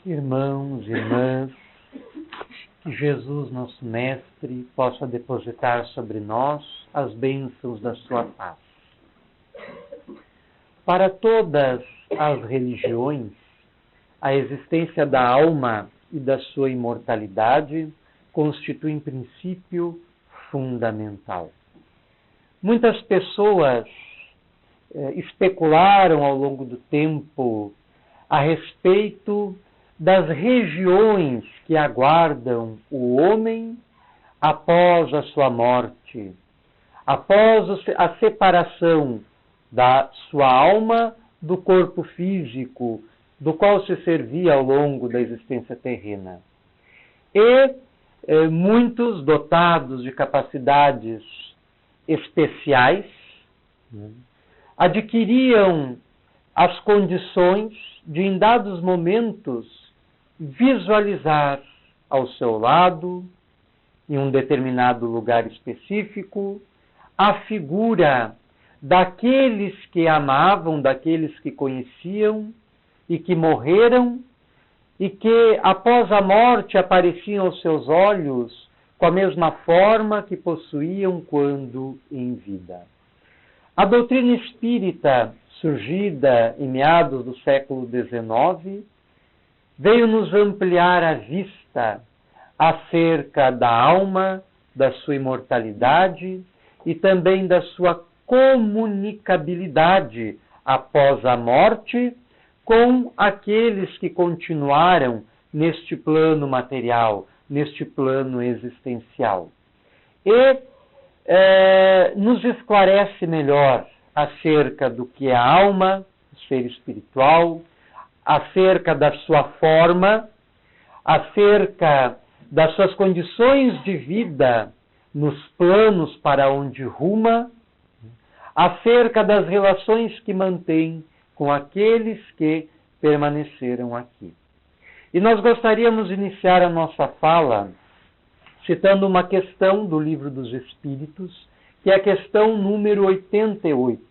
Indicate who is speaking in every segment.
Speaker 1: Irmãos e irmãs, que Jesus, nosso Mestre, possa depositar sobre nós as bênçãos da sua paz. Para todas as religiões, a existência da alma e da sua imortalidade constitui um princípio fundamental. Muitas pessoas especularam ao longo do tempo a respeito das regiões que aguardam o homem após a sua morte, após a separação da sua alma do corpo físico, do qual se servia ao longo da existência terrena. E muitos dotados de capacidades especiais adquiriam as condições de, em dados momentos, visualizar ao seu lado, em um determinado lugar específico, a figura daqueles que amavam, daqueles que conheciam e que morreram e que, após a morte, apareciam aos seus olhos com a mesma forma que possuíam quando em vida. A doutrina espírita, surgida em meados do século XIX, veio nos ampliar a vista acerca da alma, da sua imortalidade e também da sua comunicabilidade após a morte com aqueles que continuaram neste plano material, neste plano existencial. E nos esclarece melhor acerca do que é a alma, o ser espiritual, acerca da sua forma, acerca das suas condições de vida nos planos para onde ruma, acerca das relações que mantém com aqueles que permaneceram aqui. E nós gostaríamos de iniciar a nossa fala citando uma questão do Livro dos Espíritos, que é a questão número 88,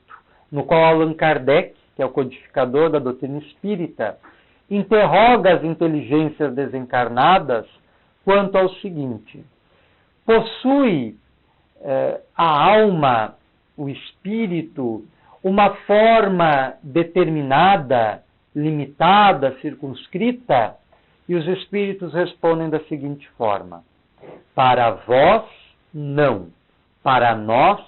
Speaker 1: no qual Allan Kardec, que é o codificador da doutrina espírita, interroga as inteligências desencarnadas quanto ao seguinte: possui a alma, o espírito, uma forma determinada, limitada, circunscrita? E os espíritos respondem da seguinte forma: para vós, não. Para nós,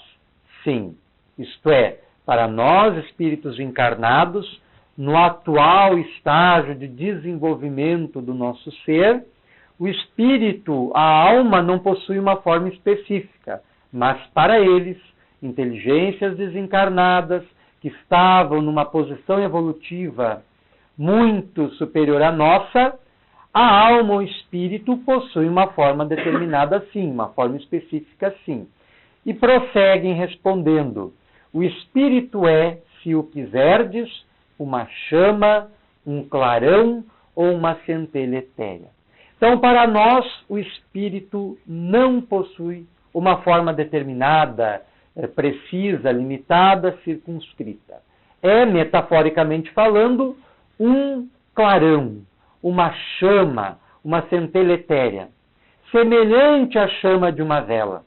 Speaker 1: sim. Isto é, para nós, espíritos encarnados, no atual estágio de desenvolvimento do nosso ser, o espírito, a alma, não possui uma forma específica, mas para eles, inteligências desencarnadas que estavam numa posição evolutiva muito superior à nossa, a alma ou espírito possui uma forma determinada sim, uma forma específica sim. E prosseguem respondendo: o espírito é, se o quiserdes, uma chama, um clarão ou uma centelha etérea. Então, para nós, o espírito não possui uma forma determinada, precisa, limitada, circunscrita. É, metaforicamente falando, um clarão, uma chama, uma centelha etérea, semelhante à chama de uma vela.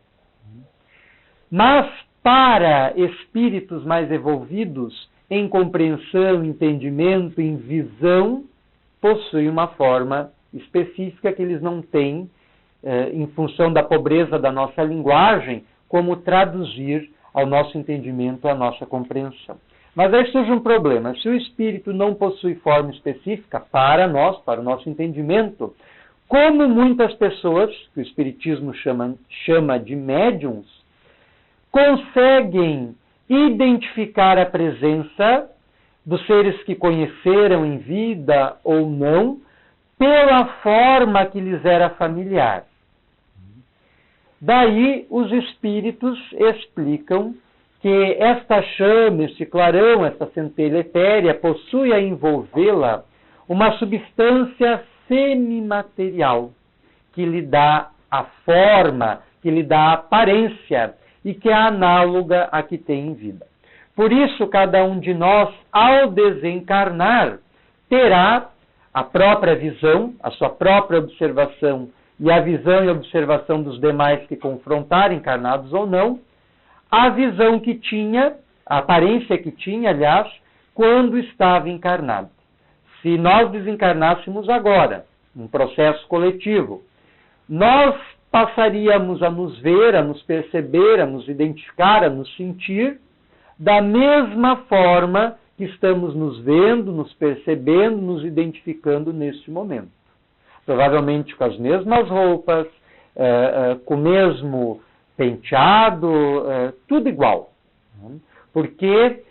Speaker 1: Mas, para espíritos mais evolvidos, em compreensão, entendimento, em visão, possui uma forma específica que eles não têm, em função da pobreza da nossa linguagem, como traduzir ao nosso entendimento, à nossa compreensão. Mas aí surge um problema. Se o espírito não possui forma específica para nós, para o nosso entendimento, como muitas pessoas, que o espiritismo chama de médiums, conseguem identificar a presença dos seres que conheceram em vida ou não, pela forma que lhes era familiar. Daí os espíritos explicam que esta chama, este clarão, esta centelha etérea, possui a envolvê-la uma substância semimaterial, que lhe dá a forma, que lhe dá a aparência e que é análoga à que tem em vida. Por isso, cada um de nós, ao desencarnar, terá a própria visão, a sua própria observação e a visão e observação dos demais que confrontarem, encarnados ou não, a visão que tinha, a aparência que tinha, aliás, quando estava encarnado. Se nós desencarnássemos agora, num processo coletivo, nós passaríamos a nos ver, a nos perceber, a nos identificar, a nos sentir da mesma forma que estamos nos vendo, nos percebendo, nos identificando neste momento. Provavelmente com as mesmas roupas, com o mesmo penteado, tudo igual. Porque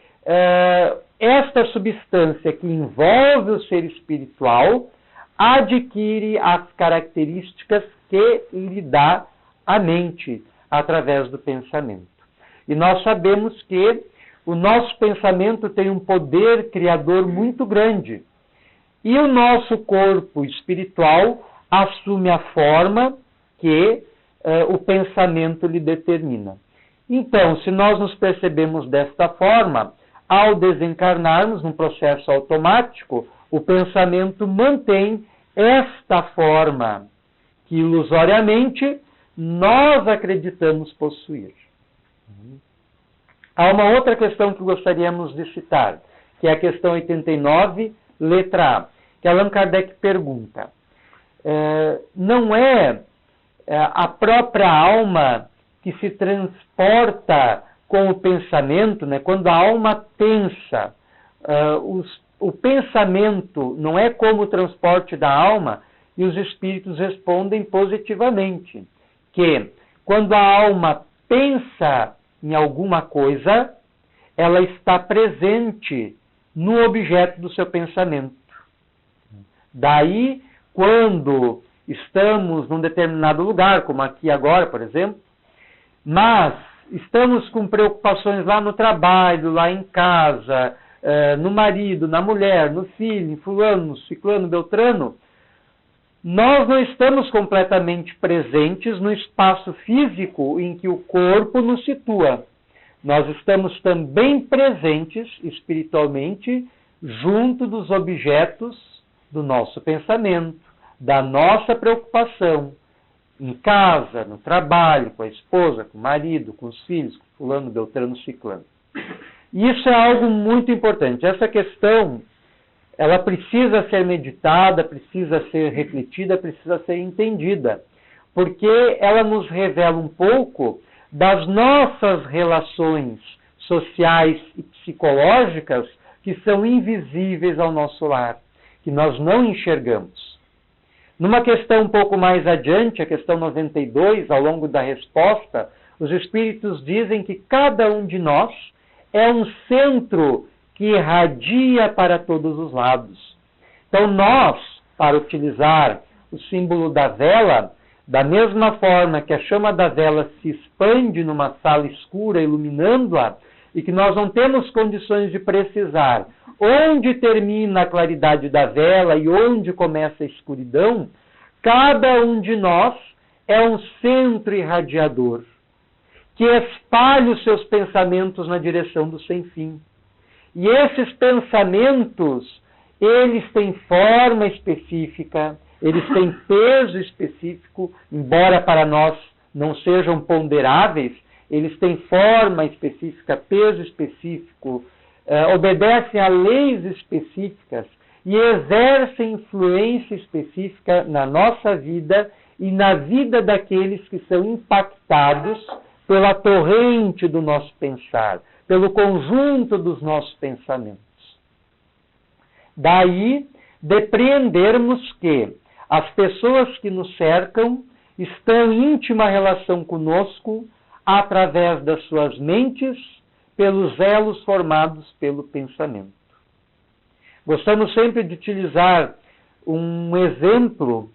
Speaker 1: esta substância que envolve o ser espiritual adquire as características que lhe dá a mente através do pensamento. E nós sabemos que o nosso pensamento tem um poder criador muito grande. E o nosso corpo espiritual assume a forma que o pensamento lhe determina. Então, se nós nos percebemos desta forma, ao desencarnarmos num processo automático, o pensamento mantém esta forma que ilusoriamente nós acreditamos possuir. Há uma outra questão que gostaríamos de citar, que é a questão 89, letra A, que Allan Kardec pergunta: não é a própria alma que se transporta com o pensamento, né? Quando a alma pensa, o pensamento não é como o transporte da alma, e os espíritos respondem positivamente, que quando a alma pensa em alguma coisa, ela está presente no objeto do seu pensamento. Daí, quando estamos num determinado lugar, como aqui agora, por exemplo, mas estamos com preocupações lá no trabalho, lá em casa, no marido, na mulher, no filho, em fulano, no ciclano, beltrano, nós não estamos completamente presentes no espaço físico em que o corpo nos situa. Nós estamos também presentes espiritualmente junto dos objetos do nosso pensamento, da nossa preocupação, em casa, no trabalho, com a esposa, com o marido, com os filhos, com fulano, beltrano, ciclano. E isso é algo muito importante. Essa questão, ela precisa ser meditada, precisa ser refletida, precisa ser entendida, porque ela nos revela um pouco das nossas relações sociais e psicológicas que são invisíveis ao nosso lar, que nós não enxergamos. Numa questão um pouco mais adiante, a questão 92, ao longo da resposta, os espíritos dizem que cada um de nós é um centro que irradia para todos os lados. Então nós, para utilizar o símbolo da vela, da mesma forma que a chama da vela se expande numa sala escura, iluminando-a, e que nós não temos condições de precisar onde termina a claridade da vela e onde começa a escuridão, cada um de nós é um centro irradiador que espalha os seus pensamentos na direção do sem fim. E esses pensamentos, eles têm forma específica, eles têm peso específico, embora para nós não sejam ponderáveis, eles têm forma específica, peso específico, obedecem a leis específicas e exercem influência específica na nossa vida e na vida daqueles que são impactados pela torrente do nosso pensar, pelo conjunto dos nossos pensamentos. Daí, depreendermos que as pessoas que nos cercam estão em íntima relação conosco através das suas mentes, pelos elos formados pelo pensamento. Gostamos sempre de utilizar um exemplo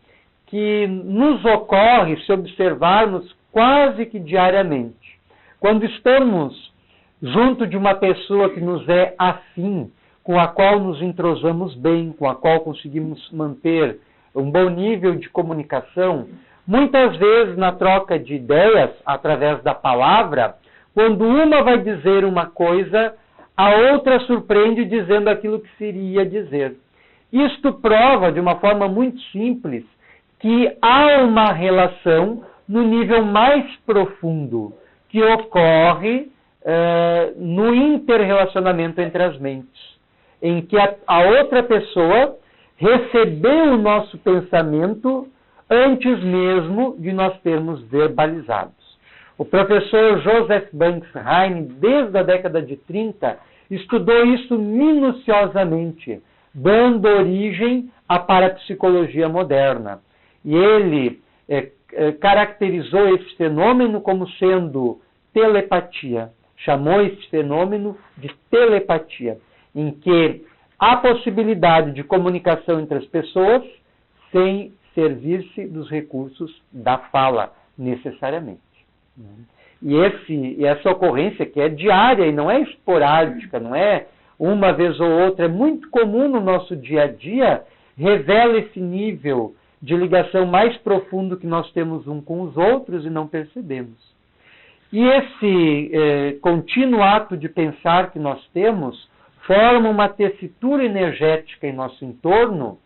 Speaker 1: que nos ocorre se observarmos quase que diariamente. Quando estamos junto de uma pessoa que nos é afim, com a qual nos entrosamos bem, com a qual conseguimos manter um bom nível de comunicação, muitas vezes na troca de ideias, através da palavra, quando uma vai dizer uma coisa, a outra surpreende dizendo aquilo que se iria dizer. Isto prova, de uma forma muito simples, que há uma relação no nível mais profundo, que ocorre no interrelacionamento entre as mentes, em que a outra pessoa recebeu o nosso pensamento antes mesmo de nós termos verbalizados. O professor Joseph Banks Heine, desde a década de 30, estudou isso minuciosamente, dando origem à parapsicologia moderna. E ele caracterizou esse fenômeno como sendo telepatia. Chamou esse fenômeno de telepatia, em que há possibilidade de comunicação entre as pessoas sem servir-se dos recursos da fala, necessariamente. E essa ocorrência, que é diária e não é esporádica, não é uma vez ou outra, é muito comum no nosso dia a dia, revela esse nível de ligação mais profundo que nós temos um com os outros e não percebemos. E esse contínuo ato de pensar que nós temos forma uma tessitura energética em nosso entorno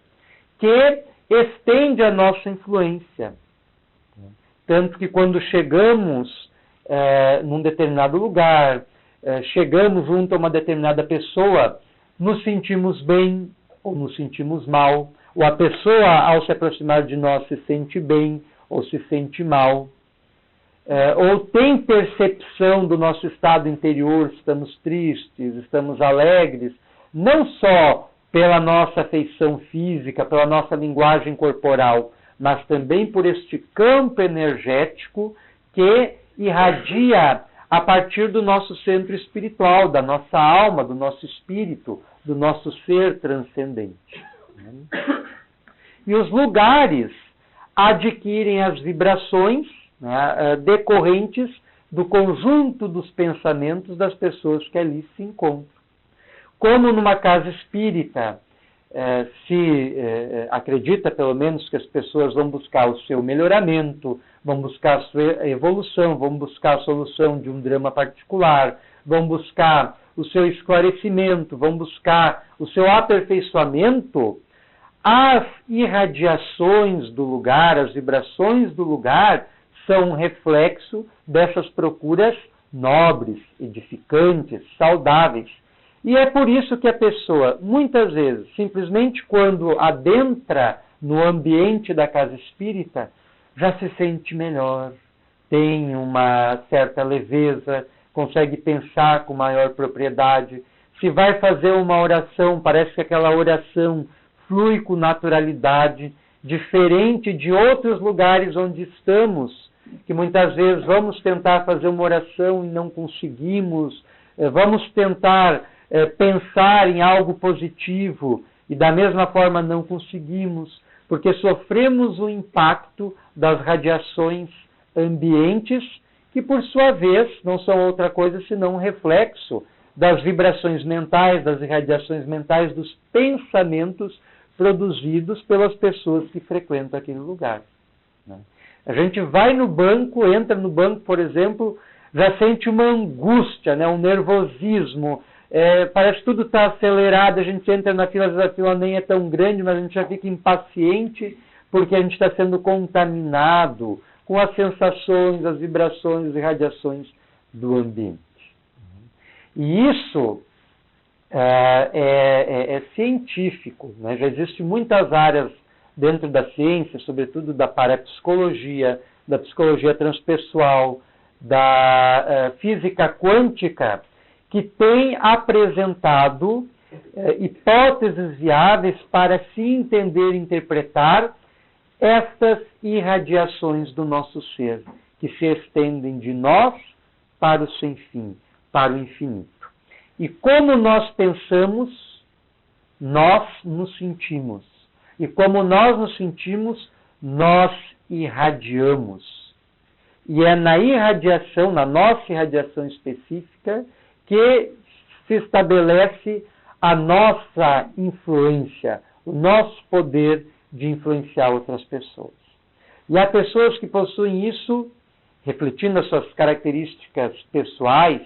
Speaker 1: que estende a nossa influência. Tanto que quando chegamos num determinado lugar, chegamos junto a uma determinada pessoa, nos sentimos bem ou nos sentimos mal, ou a pessoa, ao se aproximar de nós, se sente bem ou se sente mal, ou tem percepção do nosso estado interior, estamos tristes, estamos alegres, não só pela nossa feição física, pela nossa linguagem corporal, mas também por este campo energético que irradia a partir do nosso centro espiritual, da nossa alma, do nosso espírito, do nosso ser transcendente. E os lugares adquirem as vibrações, né, decorrentes do conjunto dos pensamentos das pessoas que ali se encontram. Como numa casa espírita se acredita, pelo menos, que as pessoas vão buscar o seu melhoramento, vão buscar a sua evolução, vão buscar a solução de um drama particular, vão buscar o seu esclarecimento, vão buscar o seu aperfeiçoamento, as irradiações do lugar, as vibrações do lugar, são um reflexo dessas procuras nobres, edificantes, saudáveis. E é por isso que a pessoa, muitas vezes, simplesmente quando adentra no ambiente da casa espírita, já se sente melhor, tem uma certa leveza, consegue pensar com maior propriedade. Se vai fazer uma oração, parece que aquela oração flui com naturalidade, diferente de outros lugares onde estamos, que muitas vezes vamos tentar fazer uma oração e não conseguimos, vamos tentar pensar em algo positivo e da mesma forma não conseguimos, porque sofremos o impacto das radiações ambientes, que por sua vez não são outra coisa senão um reflexo das vibrações mentais, das irradiações mentais, dos pensamentos produzidos pelas pessoas que frequentam aquele lugar. A gente vai no banco, entra no banco, por exemplo, já sente uma angústia, um nervosismo, parece que tudo está acelerado, a gente entra na fila, às vezes a fila nem é tão grande, mas a gente já fica impaciente porque a gente está sendo contaminado com as sensações, as vibrações e radiações do ambiente. E isso é científico, né? Já existem muitas áreas dentro da ciência, sobretudo da parapsicologia, da psicologia transpessoal, da física quântica, que tem apresentado hipóteses viáveis para se entender e interpretar estas irradiações do nosso ser, que se estendem de nós para o sem fim, para o infinito. E como nós pensamos, nós nos sentimos. E como nós nos sentimos, nós irradiamos. E é na irradiação, na nossa irradiação específica, que se estabelece a nossa influência, o nosso poder de influenciar outras pessoas. E há pessoas que possuem isso, refletindo as suas características pessoais,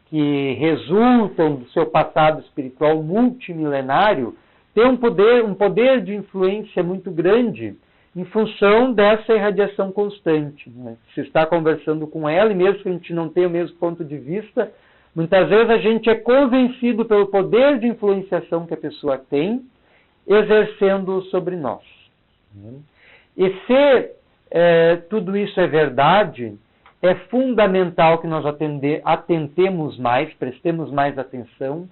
Speaker 1: que resultam do seu passado espiritual multimilenário, tem um poder de influência muito grande em função dessa irradiação constante, né? Se está conversando com ela, e mesmo que a gente não tenha o mesmo ponto de vista, muitas vezes a gente é convencido pelo poder de influenciação que a pessoa tem, exercendo sobre nós. E se tudo isso é verdade, é fundamental que nós atentemos mais, prestemos mais atenção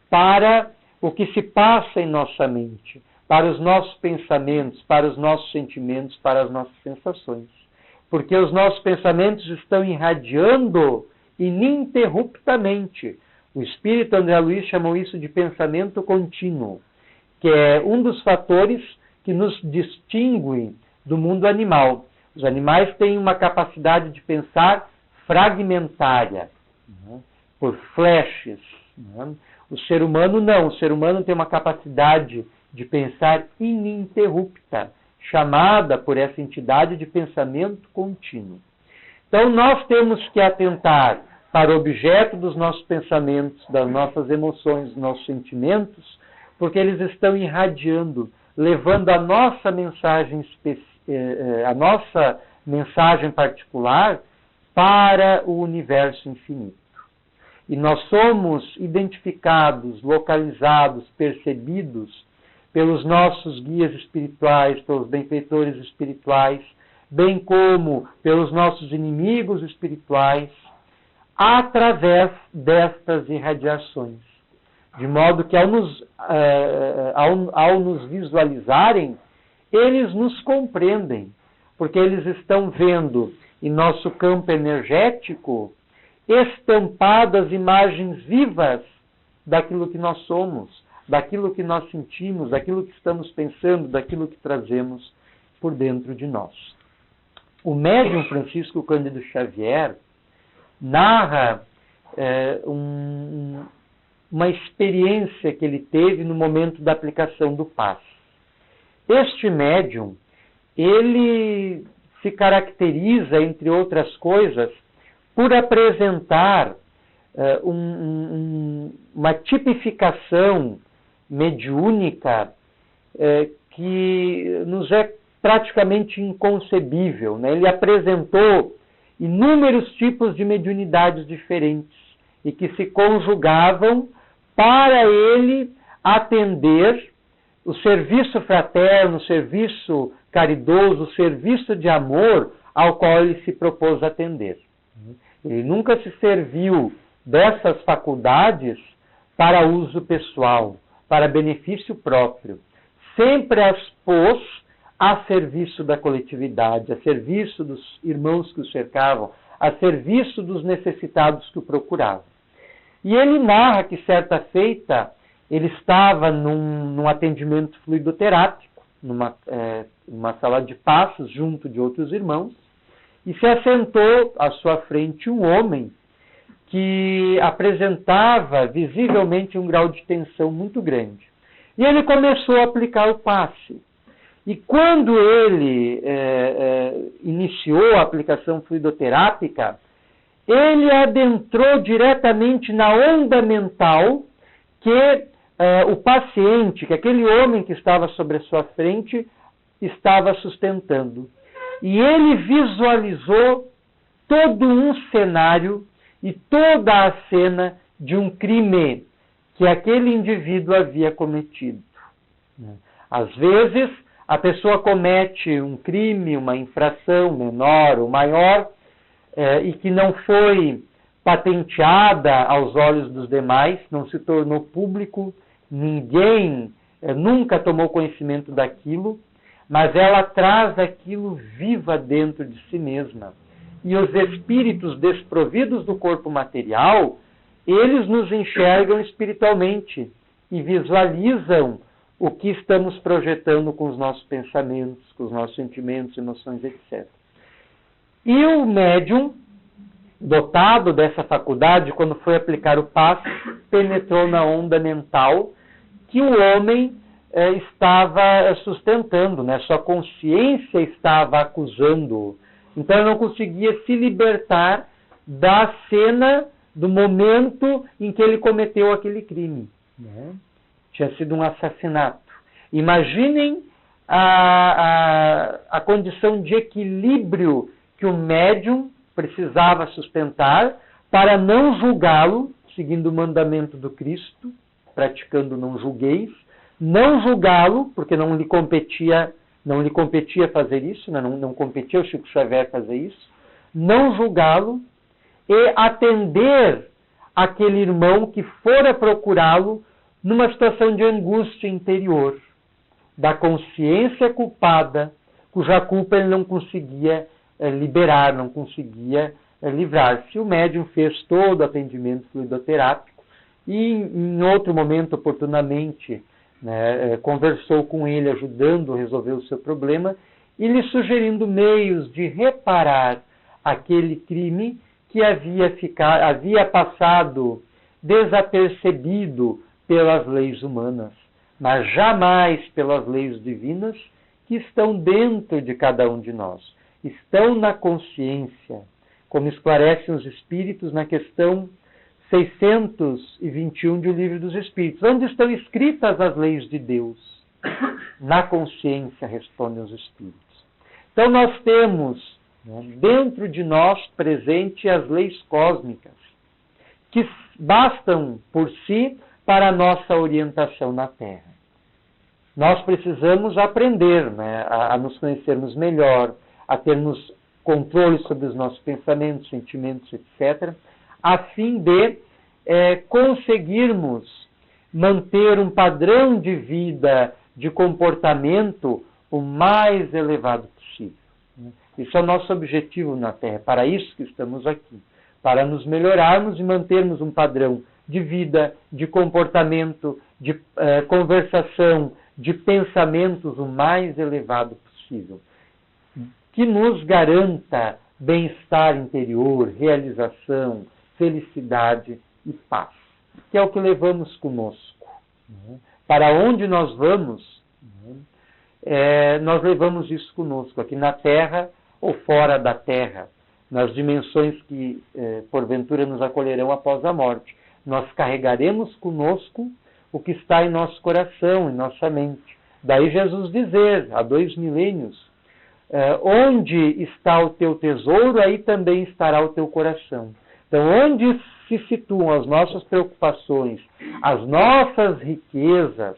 Speaker 1: para o que se passa em nossa mente, para os nossos pensamentos, para os nossos sentimentos, para as nossas sensações. Porque os nossos pensamentos estão irradiando ininterruptamente. O espírito André Luiz chamou isso de pensamento contínuo, que é um dos fatores que nos distingue do mundo animal. Os animais têm uma capacidade de pensar fragmentária, por flashes. O ser humano não. O ser humano tem uma capacidade de pensar ininterrupta, chamada por essa entidade de pensamento contínuo. Então, nós temos que atentar para o objeto dos nossos pensamentos, das nossas emoções, dos nossos sentimentos, porque eles estão irradiando, levando a nossa mensagem particular para o universo infinito. E nós somos identificados, localizados, percebidos pelos nossos guias espirituais, pelos benfeitores espirituais, bem como pelos nossos inimigos espirituais, através destas irradiações. De modo que, ao nos visualizarem, eles nos compreendem, porque eles estão vendo em nosso campo energético estampadas imagens vivas daquilo que nós somos, daquilo que nós sentimos, daquilo que estamos pensando, daquilo que trazemos por dentro de nós. O médium Francisco Cândido Xavier narra uma experiência que ele teve no momento da aplicação do passe. Este médium, ele se caracteriza, entre outras coisas, por apresentar uma tipificação mediúnica que nos é praticamente inconcebível, né? Ele apresentou inúmeros tipos de mediunidades diferentes e que se conjugavam para ele atender o serviço fraterno, o serviço caridoso, o serviço de amor ao qual ele se propôs atender. Ele nunca se serviu dessas faculdades para uso pessoal, para benefício próprio. Sempre as pôs a serviço da coletividade, a serviço dos irmãos que o cercavam, a serviço dos necessitados que o procuravam. E ele narra que, certa feita, ele estava num atendimento fluidoterápico, numa sala de passos, junto de outros irmãos, e se assentou à sua frente um homem que apresentava visivelmente um grau de tensão muito grande. E ele começou a aplicar o passe. E quando ele iniciou a aplicação fluidoterápica, ele adentrou diretamente na onda mental que o paciente, que aquele homem que estava sobre a sua frente, estava sustentando. E ele visualizou todo um cenário e toda a cena de um crime que aquele indivíduo havia cometido. Às vezes, a pessoa comete um crime, uma infração menor ou maior, e que não foi patenteada aos olhos dos demais, não se tornou público, ninguém nunca tomou conhecimento daquilo, mas ela traz aquilo viva dentro de si mesma. E os espíritos desprovidos do corpo material, eles nos enxergam espiritualmente e visualizam o que estamos projetando com os nossos pensamentos, com os nossos sentimentos, emoções, etc. E o médium, dotado dessa faculdade, quando foi aplicar o passe, penetrou na onda mental que o homem estava sustentando, né? Sua consciência estava acusando-o. Então ele não conseguia se libertar da cena, do momento em que ele cometeu aquele crime. Tinha sido um assassinato. Imaginem a condição de equilíbrio que o médium precisava sustentar para não julgá-lo, seguindo o mandamento do Cristo, praticando não julgueis, não julgá-lo, porque não lhe competia fazer isso, né? não competia o Chico Xavier fazer isso, não julgá-lo e atender aquele irmão que fora procurá-lo numa situação de angústia interior, da consciência culpada, cuja culpa ele não conseguia liberar, não conseguia livrar-se. O médium fez todo o atendimento fluidoterápico e, em outro momento, oportunamente, né, conversou com ele, ajudando a resolver o seu problema e lhe sugerindo meios de reparar aquele crime que havia passado desapercebido pelas leis humanas, mas jamais pelas leis divinas que estão dentro de cada um de nós, estão na consciência, como esclarecem os Espíritos na questão 621 de O Livro dos Espíritos, onde estão escritas as leis de Deus. Na consciência, respondem os Espíritos. Então nós temos, né, dentro de nós presente as leis cósmicas, que bastam por si para a nossa orientação na Terra. Nós precisamos aprender, né, a nos conhecermos melhor, a termos controle sobre os nossos pensamentos, sentimentos, etc., a fim de conseguirmos manter um padrão de vida, de comportamento o mais elevado possível. Esse é o nosso objetivo na Terra, é para isso que estamos aqui, para nos melhorarmos e mantermos um padrão de vida, de comportamento, de conversação, de pensamentos o mais elevado possível, que nos garanta bem-estar interior, realização, felicidade e paz, que é o que levamos conosco. Para onde nós vamos, nós levamos isso conosco, aqui na Terra ou fora da Terra, nas dimensões que porventura nos acolherão após a morte. Nós carregaremos conosco o que está em nosso coração, em nossa mente. Daí Jesus dizer, há 2 milênios, onde está o teu tesouro, aí também estará o teu coração. Então, onde se situam as nossas preocupações, as nossas riquezas,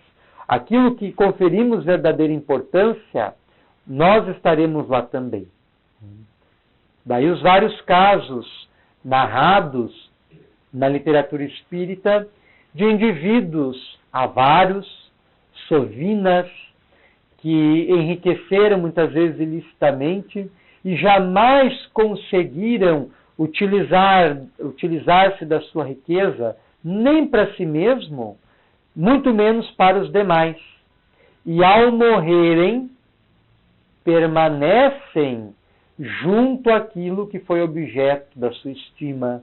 Speaker 1: aquilo que conferimos verdadeira importância, nós estaremos lá também. Daí os vários casos narrados na literatura espírita de indivíduos avaros, sovinas, que enriqueceram muitas vezes ilicitamente e jamais conseguiram utilizar-se da sua riqueza nem para si mesmo, muito menos para os demais. E ao morrerem, permanecem junto àquilo que foi objeto da sua estima,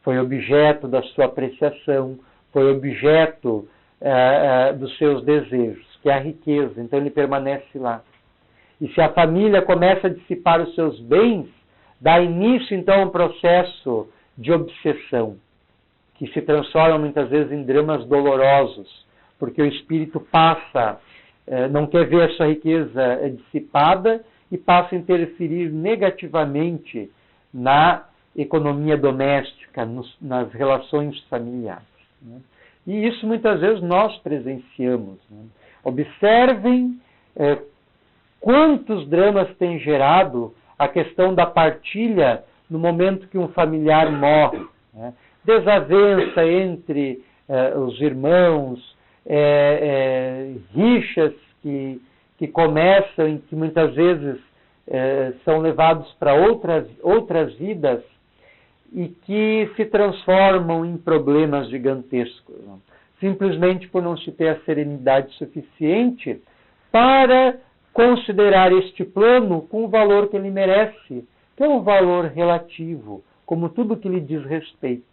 Speaker 1: foi objeto da sua apreciação, foi objeto dos seus desejos, que é a riqueza. Então ele permanece lá. E se a família começa a dissipar os seus bens, dá início então a um processo de obsessão, que se transforma muitas vezes em dramas dolorosos, porque o espírito passa, não quer ver a sua riqueza dissipada e passa a interferir negativamente na economia doméstica, nas relações familiares. E isso muitas vezes nós presenciamos. Observem quantos dramas tem gerado a questão da partilha no momento que um familiar morre. Desavença entre os irmãos, rixas que começam e que muitas vezes são levados para outras vidas e que se transformam em problemas gigantescos, simplesmente por não se ter a serenidade suficiente para considerar este plano com o valor que ele merece, que é um valor relativo, como tudo que lhe diz respeito.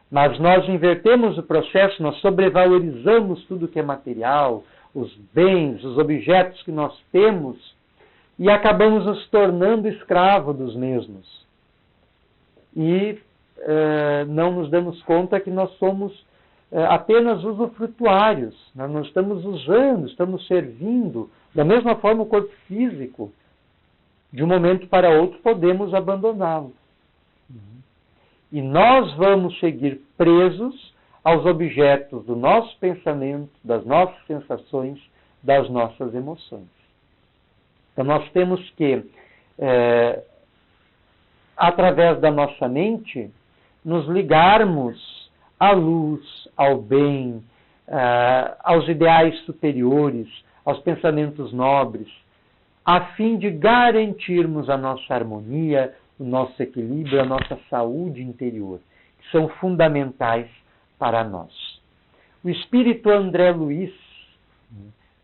Speaker 1: Mas nós invertemos o processo, nós sobrevalorizamos tudo que é material, os bens, os objetos que nós temos, e acabamos nos tornando escravos dos mesmos. E não nos damos conta que nós somos apenas usufrutuários. Nós não estamos usando, estamos servindo. Da mesma forma, o corpo físico, de um momento para outro, podemos abandoná-lo. E nós vamos seguir presos aos objetos do nosso pensamento, das nossas sensações, das nossas emoções. Então, nós temos que, através da nossa mente, nos ligarmos à luz, ao bem, aos ideais superiores, aos pensamentos nobres, a fim de garantirmos a nossa harmonia, o nosso equilíbrio, a nossa saúde interior, que são fundamentais para nós. O espírito André Luiz,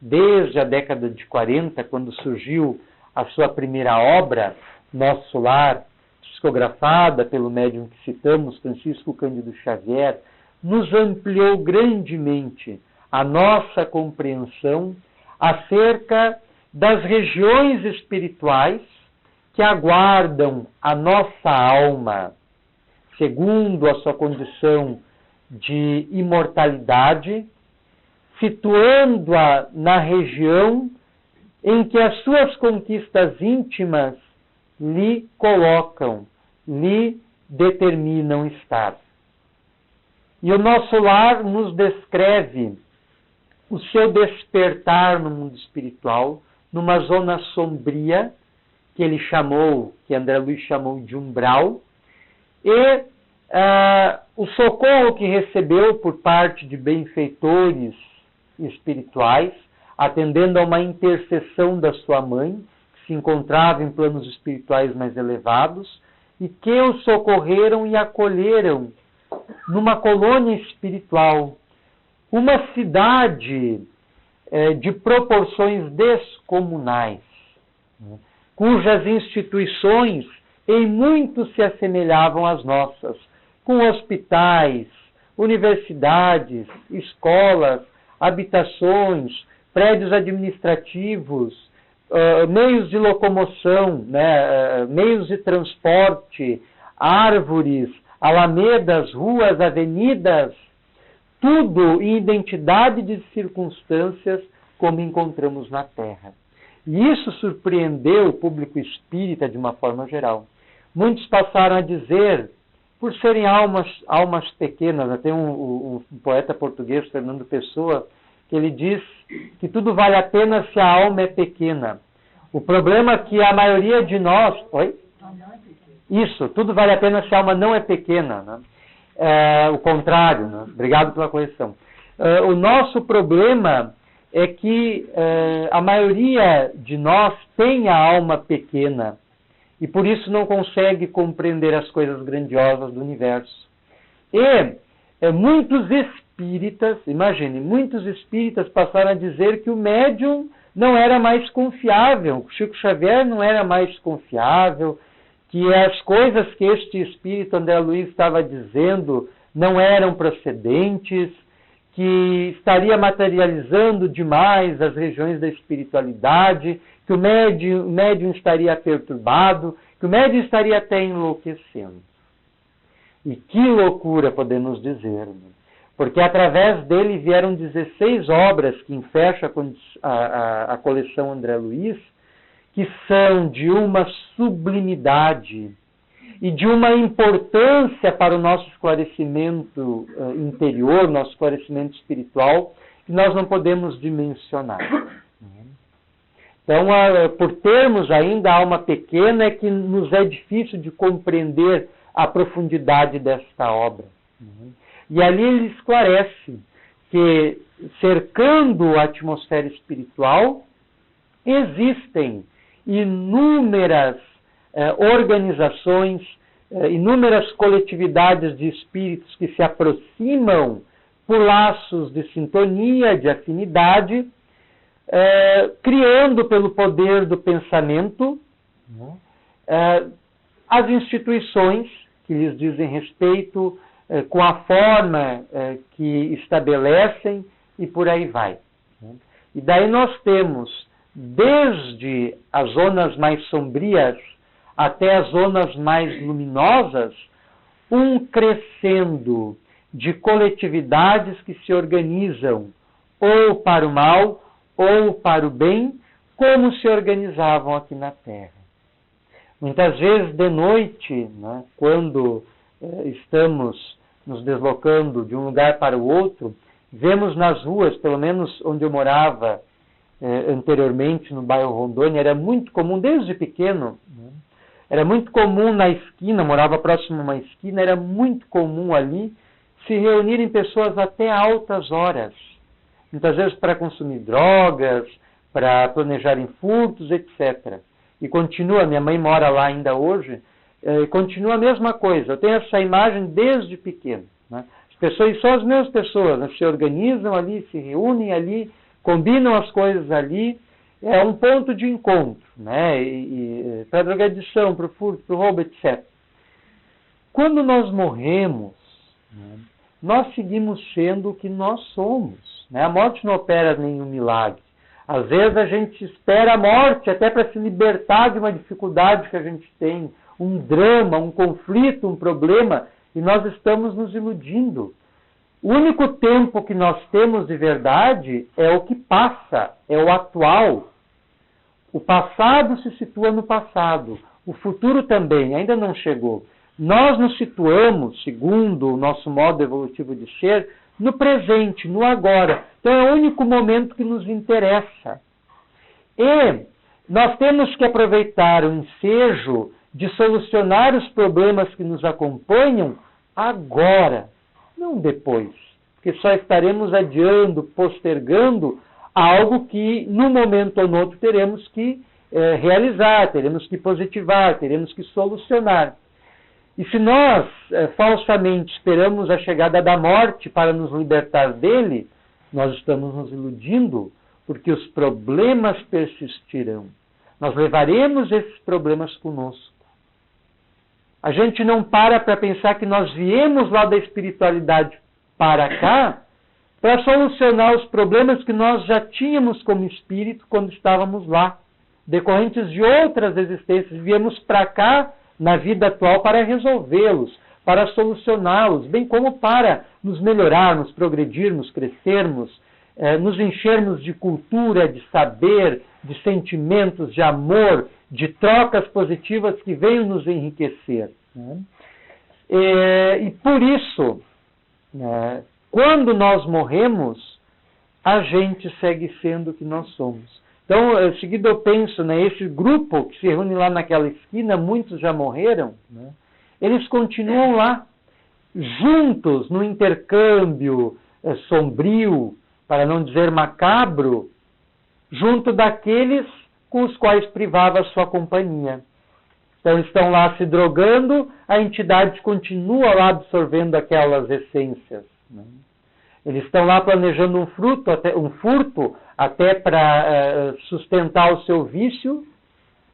Speaker 1: desde a década de 40, quando surgiu a sua primeira obra, Nosso Lar, psicografada pelo médium que citamos, Francisco Cândido Xavier, nos ampliou grandemente a nossa compreensão acerca das regiões espirituais que aguardam a nossa alma, segundo a sua condição de imortalidade, situando-a na região em que as suas conquistas íntimas lhe colocam, lhe determinam estar. E o Nosso Lar nos descreve o seu despertar no mundo espiritual, numa zona sombria, que ele chamou, que André Luiz chamou de umbral, e o socorro que recebeu por parte de benfeitores espirituais, atendendo a uma intercessão da sua mãe, que se encontrava em planos espirituais mais elevados, e que o socorreram e acolheram numa colônia espiritual, uma cidade de proporções descomunais, cujas instituições em muito se assemelhavam às nossas, com hospitais, universidades, escolas, habitações, prédios administrativos, meios de locomoção, meios de transporte, árvores, alamedas, ruas, avenidas, tudo em identidade de circunstâncias como encontramos na Terra. E isso surpreendeu o público espírita de uma forma geral. Muitos passaram a dizer, por serem almas pequenas, tem um poeta português, Fernando Pessoa, que ele diz que tudo vale a pena se a alma é pequena. O problema é que a maioria de nós... Oi? Isso, tudo vale a pena se a alma não é pequena, né? O contrário, né? Obrigado pela correção. O nosso problema é que a maioria de nós tem a alma pequena e por isso não consegue compreender as coisas grandiosas do universo. E muitos espíritas, imagine, muitos espíritas passaram a dizer que o médium não era mais confiável, que o Chico Xavier não era mais confiável, que as coisas que este espírito André Luiz estava dizendo não eram procedentes, que estaria materializando demais as regiões da espiritualidade, que o médium estaria perturbado, que o médium estaria até enlouquecendo. E que loucura, podemos dizer, né? Porque através dele vieram 16 obras que enfecham a coleção André Luiz, que são de uma sublimidade e de uma importância para o nosso esclarecimento interior, nosso esclarecimento espiritual, que nós não podemos dimensionar. Então, por termos ainda a alma pequena, é que nos é difícil de compreender a profundidade desta obra. E ali ele esclarece que, cercando a atmosfera espiritual, existem inúmeras organizações, inúmeras coletividades de espíritos que se aproximam por laços de sintonia, de afinidade, criando pelo poder do pensamento as instituições que lhes dizem respeito, com a forma que estabelecem e por aí vai. E daí nós temos, desde as zonas mais sombrias até as zonas mais luminosas, um crescendo de coletividades que se organizam ou para o mal ou para o bem, como se organizavam aqui na Terra. Muitas vezes de noite, né, quando estamos nos deslocando de um lugar para o outro, vemos nas ruas, pelo menos onde eu morava anteriormente, no bairro Rondônia, era muito comum, desde pequeno, né, era muito comum na esquina, morava próximo a uma esquina, era muito comum ali se reunirem pessoas até altas horas, muitas vezes para consumir drogas, para planejarem furtos, etc. E continua, minha mãe mora lá ainda hoje, continua a mesma coisa. Eu tenho essa imagem desde pequeno, né? As pessoas são as mesmas pessoas, né? Se organizam ali, se reúnem ali, combinam as coisas ali, é um ponto de encontro, né? Para a drogadição, para o furto, para o roubo, etc. Quando nós morremos, né, nós seguimos sendo o que nós somos, né? A morte não opera nenhum milagre. Às vezes a gente espera a morte até para se libertar de uma dificuldade que a gente tem, um drama, um conflito, um problema, e nós estamos nos iludindo. O único tempo que nós temos de verdade é o que passa, é o atual. O passado se situa no passado, o futuro também, ainda não chegou. Nós nos situamos, segundo o nosso modo evolutivo de ser, no presente, no agora. Então é o único momento que nos interessa. E nós temos que aproveitar o ensejo de solucionar os problemas que nos acompanham agora, não depois. Porque só estaremos adiando, postergando algo que, num momento ou no outro, teremos que realizar, teremos que positivar, teremos que solucionar. E se nós falsamente esperamos a chegada da morte para nos libertar dele, nós estamos nos iludindo, porque os problemas persistirão. Nós levaremos esses problemas conosco. A gente não para pensar que nós viemos lá da espiritualidade para cá para solucionar os problemas que nós já tínhamos como espírito quando estávamos lá, decorrentes de outras existências. Viemos para cá na vida atual para resolvê-los, para solucioná-los, bem como para nos melhorarmos, progredirmos, crescermos, nos enchermos de cultura, de saber, de sentimentos, de amor, de trocas positivas que venham nos enriquecer. Né? E por isso, quando nós morremos, a gente segue sendo o que nós somos. Então, em seguida eu penso, esse grupo que se reúne lá naquela esquina, muitos já morreram, né? Eles continuam lá, juntos, no intercâmbio sombrio, para não dizer macabro, junto daqueles com os quais privava a sua companhia. Então, estão lá se drogando, a entidade continua lá absorvendo aquelas essências, né? Eles estão lá planejando um furto, até para sustentar o seu vício,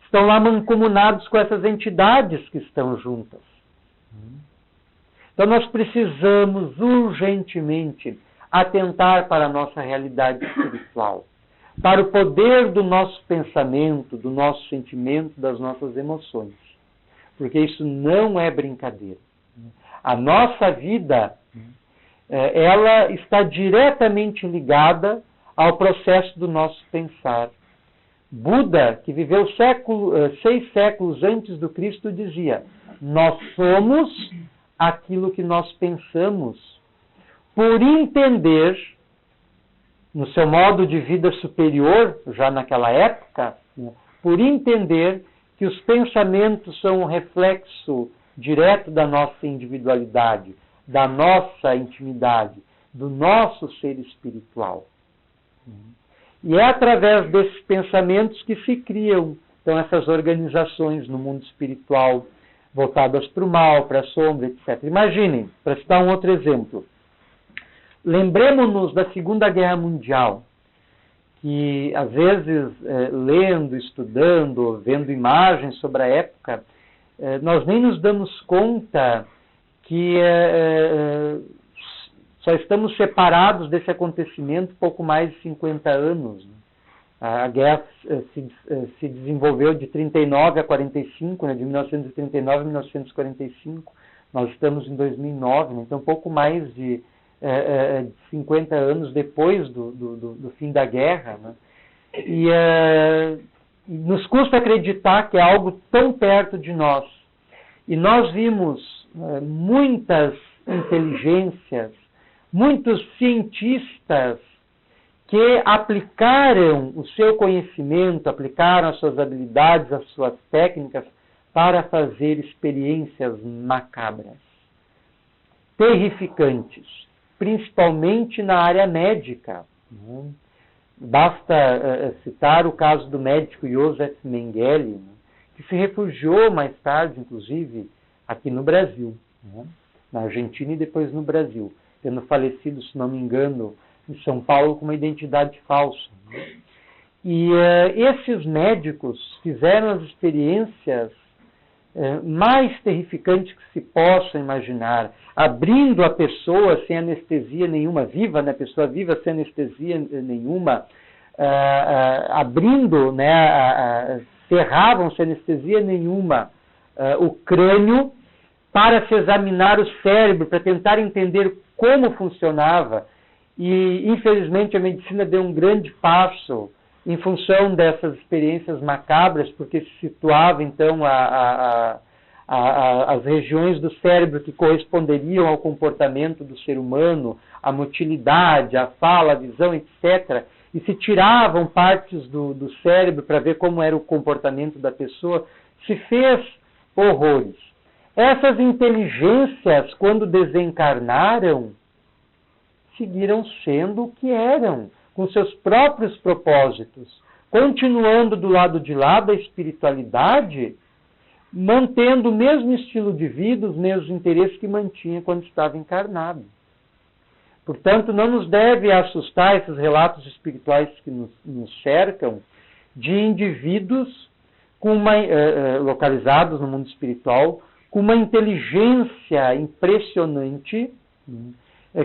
Speaker 1: estão lá mancomunados com essas entidades que estão juntas. Então nós precisamos urgentemente atentar para a nossa realidade espiritual, para o poder do nosso pensamento, do nosso sentimento, das nossas emoções, porque isso não é brincadeira. A nossa vida, ela está diretamente ligada ao processo do nosso pensar. Buda, que viveu 6 séculos antes do Cristo, dizia: nós somos aquilo que nós pensamos, por entender, no seu modo de vida superior, já naquela época, por entender que os pensamentos são um reflexo direto da nossa individualidade, da nossa intimidade, do nosso ser espiritual. E é através desses pensamentos que se criam, então, essas organizações no mundo espiritual voltadas para o mal, para a sombra, etc. Imaginem, para citar um outro exemplo, lembremos-nos da Segunda Guerra Mundial, que às vezes, lendo, estudando, vendo imagens sobre a época, nós nem nos damos conta que só estamos separados desse acontecimento pouco mais de 50 anos. A guerra se desenvolveu de 39 a 45, de 1939 a 1945. Nós estamos em 2009, né? Então um pouco mais de 50 anos depois do fim da guerra, né? E nos custa acreditar que é algo tão perto de nós. E nós vimos muitas inteligências, muitos cientistas que aplicaram o seu conhecimento, aplicaram as suas habilidades, as suas técnicas para fazer experiências macabras, terrificantes, principalmente na área médica. Basta citar o caso do médico Joseph Mengele, que se refugiou mais tarde, inclusive, aqui no Brasil, na Argentina e depois no Brasil, tendo falecido, se não me engano, em São Paulo com uma identidade falsa. E esses médicos fizeram as experiências mais terrificantes que se possa imaginar, abrindo a pessoa sem anestesia nenhuma, viva, né, a pessoa viva sem anestesia nenhuma, abrindo, né, cerravam sem anestesia nenhuma o crânio para se examinar o cérebro, para tentar entender como funcionava. E, infelizmente, a medicina deu um grande passo em função dessas experiências macabras, porque se situava, então, as regiões do cérebro que corresponderiam ao comportamento do ser humano, a motilidade, a fala, a visão, etc., e se tiravam partes do cérebro para ver como era o comportamento da pessoa, se fez horrores. Essas inteligências, quando desencarnaram, seguiram sendo o que eram, com seus próprios propósitos, continuando do lado de lá da espiritualidade, mantendo o mesmo estilo de vida, os mesmos interesses que mantinha quando estava encarnado. Portanto, não nos deve assustar esses relatos espirituais que nos cercam, de indivíduos localizados no mundo espiritual, com uma inteligência impressionante,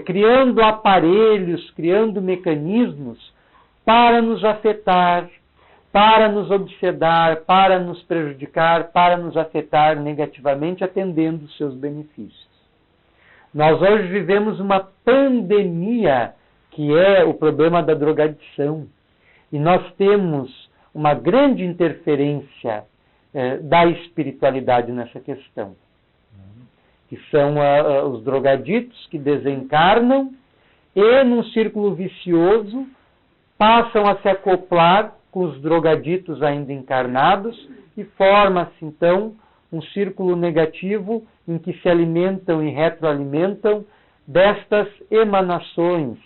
Speaker 1: criando aparelhos, criando mecanismos para nos afetar, para nos obsedar, para nos prejudicar, para nos afetar negativamente, atendendo os seus benefícios. Nós hoje vivemos uma pandemia, que é o problema da drogadição. E nós temos uma grande interferência da espiritualidade nessa questão, que são os drogaditos que desencarnam e, num círculo vicioso, passam a se acoplar com os drogaditos ainda encarnados e forma-se, então, um círculo negativo em que se alimentam e retroalimentam destas emanações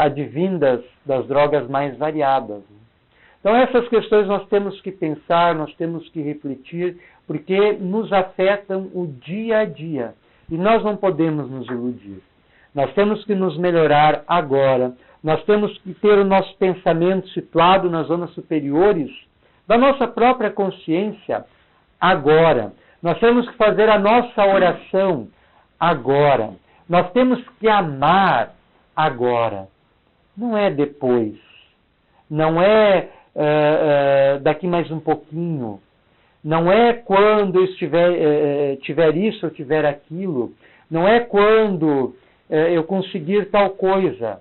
Speaker 1: advindas das drogas mais variadas. Então, essas questões nós temos que pensar, nós temos que refletir, porque nos afetam o dia a dia. E nós não podemos nos iludir. Nós temos que nos melhorar agora. Nós temos que ter o nosso pensamento situado nas zonas superiores da nossa própria consciência agora. Nós temos que fazer a nossa oração agora. Nós temos que amar agora. Não é depois. Não é daqui mais um pouquinho. Não é quando eu tiver isso ou tiver aquilo. Não é quando eu conseguir tal coisa.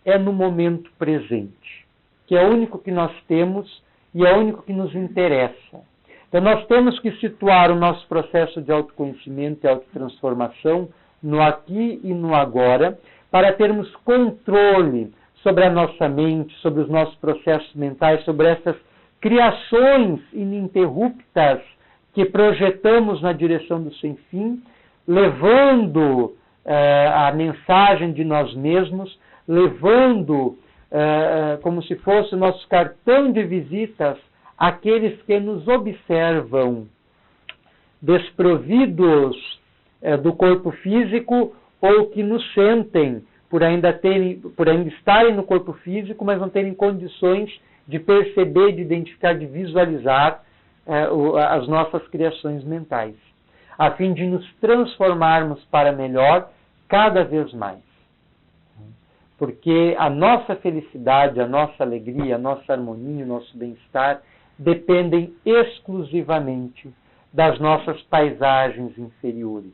Speaker 1: É no momento presente, que é o único que nós temos e é o único que nos interessa. Então nós temos que situar o nosso processo de autoconhecimento e autotransformação no aqui e no agora, para termos controle sobre a nossa mente, sobre os nossos processos mentais, sobre essas criações ininterruptas que projetamos na direção do sem fim, levando a mensagem de nós mesmos, levando como se fosse o nosso cartão de visitas àqueles que nos observam desprovidos do corpo físico ou que nos sentem por ainda estarem no corpo físico, mas não terem condições de perceber, de identificar, de visualizar as nossas criações mentais, a fim de nos transformarmos para melhor cada vez mais. Porque a nossa felicidade, a nossa alegria, a nossa harmonia, o nosso bem-estar dependem exclusivamente das nossas paisagens inferiores.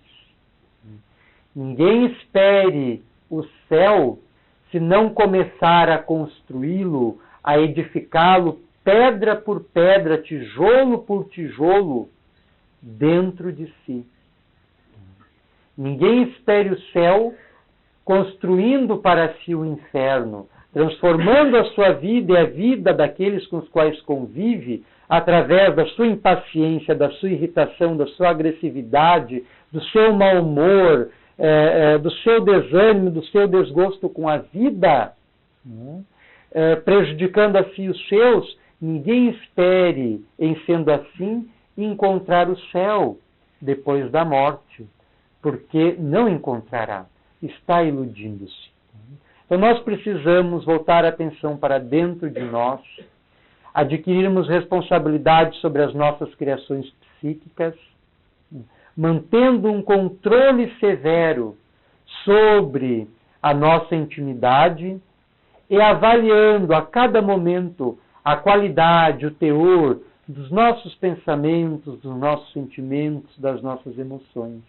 Speaker 1: Ninguém espere o céu se não começar a construí-lo, a edificá-lo pedra por pedra, tijolo por tijolo, dentro de si. Ninguém espere o céu construindo para si o inferno, transformando a sua vida e a vida daqueles com os quais convive, através da sua impaciência, da sua irritação, da sua agressividade, do seu mau humor, do seu desânimo, do seu desgosto com a vida, prejudicando a si os seus. Ninguém espere, em sendo assim, encontrar o céu depois da morte, porque não encontrará, está iludindo-se. Então nós precisamos voltar a atenção para dentro de nós, adquirirmos responsabilidade sobre as nossas criações psíquicas, mantendo um controle severo sobre a nossa intimidade e avaliando a cada momento a qualidade, o teor dos nossos pensamentos, dos nossos sentimentos, das nossas emoções.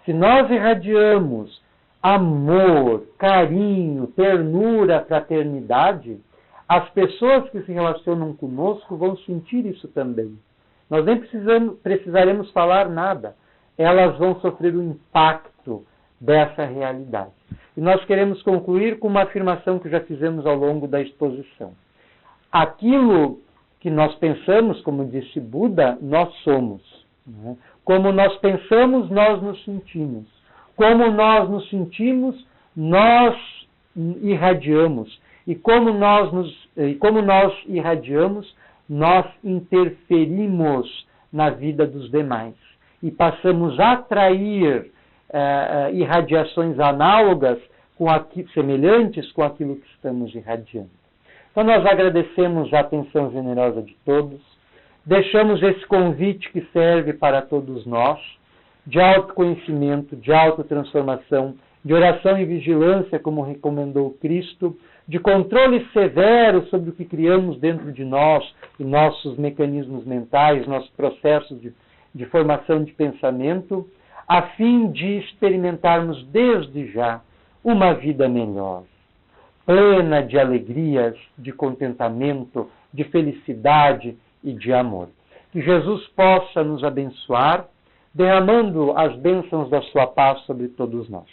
Speaker 1: Se nós irradiamos amor, carinho, ternura, fraternidade, as pessoas que se relacionam conosco vão sentir isso também. Nós nem precisaremos falar nada. Elas vão sofrer o impacto dessa realidade. E nós queremos concluir com uma afirmação que já fizemos ao longo da exposição. Aquilo que nós pensamos, como disse Buda, nós somos. Como nós pensamos, nós nos sentimos. Como nós nos sentimos, nós irradiamos. E como nós irradiamos, nós interferimos na vida dos demais. E passamos a atrair irradiações análogas, semelhantes com aquilo que estamos irradiando. Então nós agradecemos a atenção generosa de todos, deixamos esse convite que serve para todos nós, de autoconhecimento, de autotransformação, de oração e vigilância, como recomendou Cristo, de controle severo sobre o que criamos dentro de nós e nossos mecanismos mentais, nossos processos de formação de pensamento, a fim de experimentarmos desde já uma vida melhor, plena de alegrias, de contentamento, de felicidade e de amor. Que Jesus possa nos abençoar, derramando as bênçãos da sua paz sobre todos nós.